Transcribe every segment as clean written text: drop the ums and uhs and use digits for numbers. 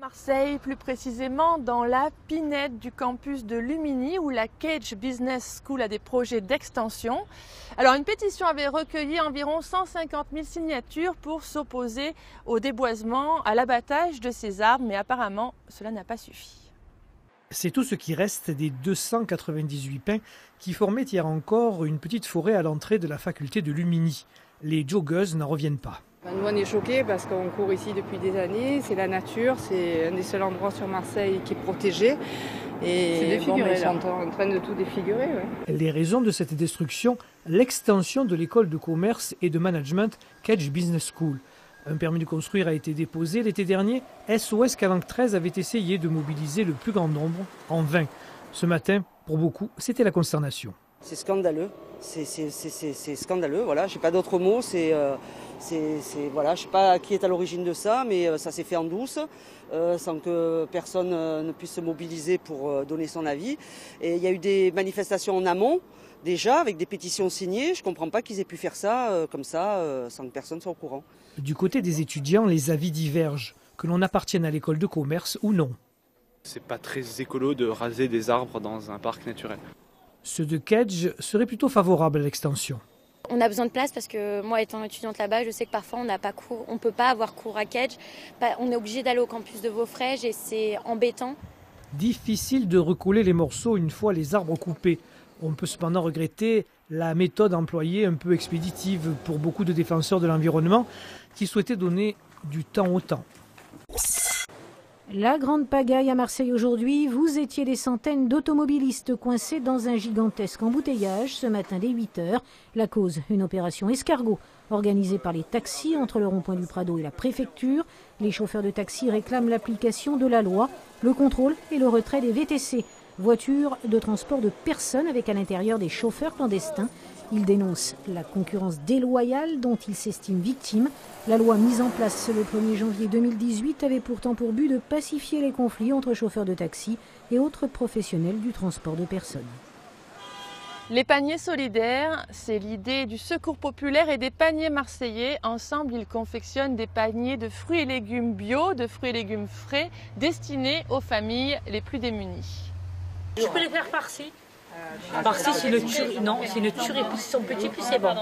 Marseille, plus précisément dans la pinette du campus de Lumini où la Cage Business School a des projets d'extension. Alors une pétition avait recueilli environ 150 000 signatures pour s'opposer au déboisement, à l'abattage de ces arbres, mais apparemment cela n'a pas suffi. C'est tout ce qui reste des 298 pins qui formaient hier encore une petite forêt à l'entrée de la faculté de Lumini. Les joggeuses n'en reviennent pas. Nous on est choqués parce qu'on court ici depuis des années, c'est la nature, c'est un des seuls endroits sur Marseille qui est protégé. Et ils sont en train de tout défigurer. Ouais. Les raisons de cette destruction, l'extension de l'école de commerce et de management Cage Business School. Un permis de construire a été déposé l'été dernier. SOS Calanque 13 avait essayé de mobiliser le plus grand nombre, en vain. Ce matin, pour beaucoup, c'était la consternation. C'est scandaleux, c'est scandaleux, voilà, j'ai pas d'autres mots, voilà, je sais pas qui est à l'origine de ça, mais ça s'est fait en douce, sans que personne ne puisse se mobiliser pour donner son avis. Et il y a eu des manifestations en amont, déjà, avec des pétitions signées, je comprends pas qu'ils aient pu faire ça comme ça, sans que personne soit au courant. Du côté des étudiants, les avis divergent, que l'on appartienne à l'école de commerce ou non. C'est pas très écolo de raser des arbres dans un parc naturel. Ceux de Cage seraient plutôt favorables à l'extension. On a besoin de place parce que moi, étant étudiante là-bas, je sais que parfois on n'a pas cours, on ne peut pas avoir cours à Cage. On est obligé d'aller au campus de Vaufrèges et c'est embêtant. Difficile de recoller les morceaux une fois les arbres coupés. On peut cependant regretter la méthode employée, un peu expéditive pour beaucoup de défenseurs de l'environnement, qui souhaitaient donner du temps au temps. La grande pagaille à Marseille aujourd'hui, vous étiez des centaines d'automobilistes coincés dans un gigantesque embouteillage ce matin dès 8h. La cause, une opération escargot organisée par les taxis entre le rond-point du Prado et la préfecture. Les chauffeurs de taxi réclament l'application de la loi, le contrôle et le retrait des VTC, voitures de transport de personnes avec à l'intérieur des chauffeurs clandestins. Ils dénoncent la concurrence déloyale dont ils s'estiment victimes. La loi mise en place le 1er janvier 2018 avait pourtant pour but de pacifier les conflits entre chauffeurs de taxi et autres professionnels du transport de personnes. Les paniers solidaires, c'est l'idée du Secours populaire et des paniers marseillais. Ensemble, ils confectionnent des paniers de fruits et légumes bio, de fruits et légumes frais, destinés aux familles les plus démunies. Je peux les faire farcis. Farcis, c'est une tuerie. Non, c'est une tuerie. Plus ils sont petits, plus c'est bon.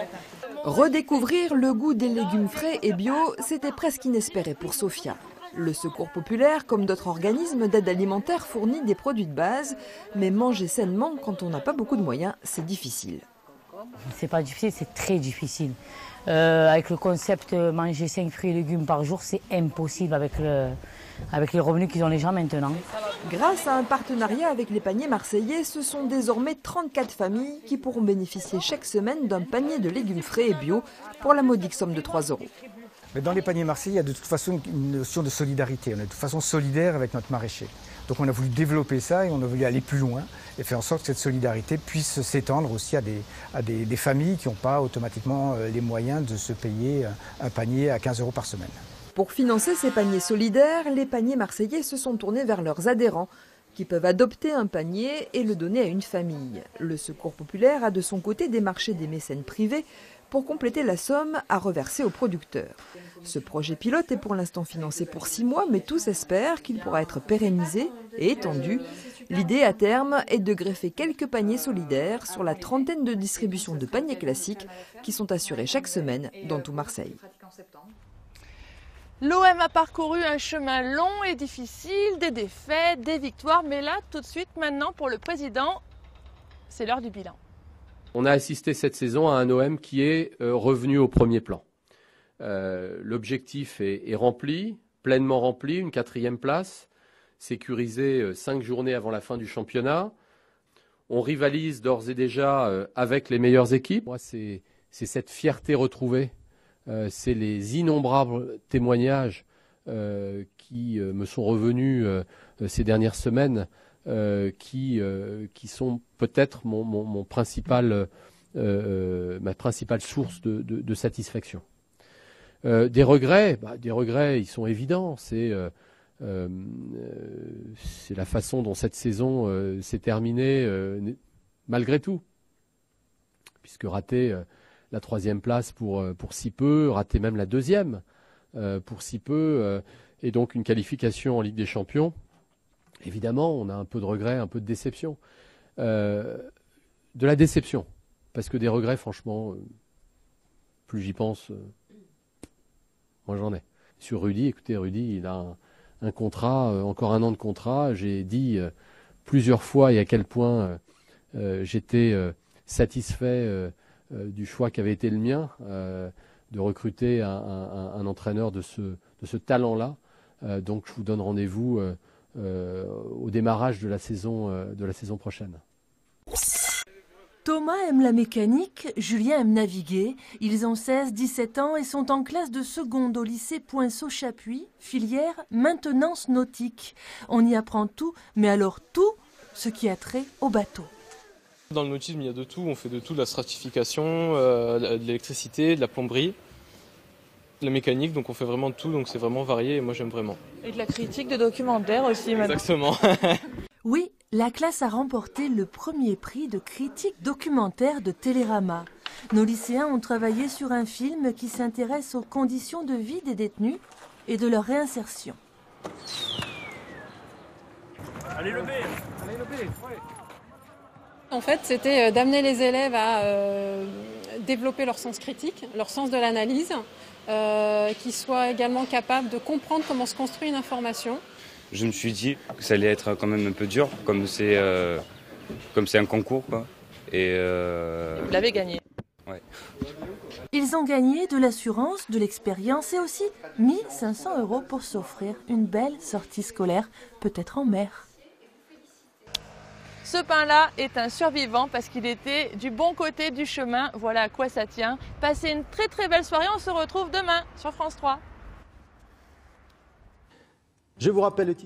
Redécouvrir le goût des légumes frais et bio, c'était presque inespéré pour Sophia. Le Secours populaire, comme d'autres organismes d'aide alimentaire, fournit des produits de base, mais manger sainement quand on n'a pas beaucoup de moyens, c'est difficile. C'est pas difficile, c'est très difficile. Avec le concept manger 5 fruits et légumes par jour, c'est impossible avec les revenus qu'ils ont les gens maintenant. Grâce à un partenariat avec les paniers marseillais, ce sont désormais 34 familles qui pourront bénéficier chaque semaine d'un panier de légumes frais et bio pour la modique somme de 3 €. Mais dans les paniers marseillais, il y a de toute façon une notion de solidarité. On est de toute façon solidaire avec notre maraîcher. Donc on a voulu développer ça et on a voulu aller plus loin et faire en sorte que cette solidarité puisse s'étendre aussi à des familles qui n'ont pas automatiquement les moyens de se payer un panier à 15 € par semaine. Pour financer ces paniers solidaires, les paniers marseillais se sont tournés vers leurs adhérents qui peuvent adopter un panier et le donner à une famille. Le Secours populaire a de son côté démarché des mécènes privés pour compléter la somme à reverser aux producteurs. Ce projet pilote est pour l'instant financé pour 6 mois, mais tous espèrent qu'il pourra être pérennisé et étendu. L'idée à terme est de greffer quelques paniers solidaires sur la trentaine de distributions de paniers classiques qui sont assurées chaque semaine dans tout Marseille. L'OM a parcouru un chemin long et difficile, des défaites, des victoires, mais là, tout de suite, maintenant, pour le président, c'est l'heure du bilan. On a assisté cette saison à un OM qui est revenu au premier plan. L'objectif est rempli, pleinement rempli, une 4e place, sécurisée 5 journées avant la fin du championnat. On rivalise d'ores et déjà avec les meilleures équipes. Moi, c'est cette fierté retrouvée. C'est les innombrables témoignages qui me sont revenus ces dernières semaines, qui sont peut-être ma principale source de satisfaction. Des regrets, ils sont évidents. C'est la façon dont cette saison s'est terminée malgré tout, puisque rater la 3e place pour si peu, rater même la 2e pour si peu, et donc une qualification en Ligue des Champions. Évidemment, on a un peu de regret, un peu de déception. De la déception, parce que des regrets, franchement, plus j'y pense, moi j'en ai. Sur Rudy, écoutez, Rudy, il a un contrat, encore 1 an de contrat. J'ai dit plusieurs fois et à quel point j'étais satisfait du choix qui avait été le mien, de recruter un entraîneur de ce talent-là. Donc je vous donne rendez-vous au démarrage de la saison prochaine. Thomas aime la mécanique, Julien aime naviguer. Ils ont 16-17 ans et sont en classe de seconde au lycée Poinceau-Chapuis, filière maintenance nautique. On y apprend tout, mais alors tout ce qui a trait au bateau. Dans le nautisme, il y a de tout. On fait de tout, de la stratification, de l'électricité, de la plomberie, de la mécanique. Donc on fait vraiment de tout, donc c'est vraiment varié et moi j'aime vraiment. Et de la critique de documentaire aussi maintenant. Exactement. Oui, la classe a remporté le premier prix de critique documentaire de Télérama. Nos lycéens ont travaillé sur un film qui s'intéresse aux conditions de vie des détenus et de leur réinsertion. Allez le B, ouais. En fait, c'était d'amener les élèves à développer leur sens critique, leur sens de l'analyse, qu'ils soient également capables de comprendre comment se construit une information. Je me suis dit que ça allait être quand même un peu dur, comme c'est un concours, quoi. Et vous l'avez gagné. Ouais. Ils ont gagné de l'assurance, de l'expérience et aussi 1 500 € pour s'offrir une belle sortie scolaire, peut-être en mer. Ce pain-là est un survivant parce qu'il était du bon côté du chemin. Voilà à quoi ça tient. Passez une très très belle soirée. On se retrouve demain sur France 3. Je vous rappelle le titre.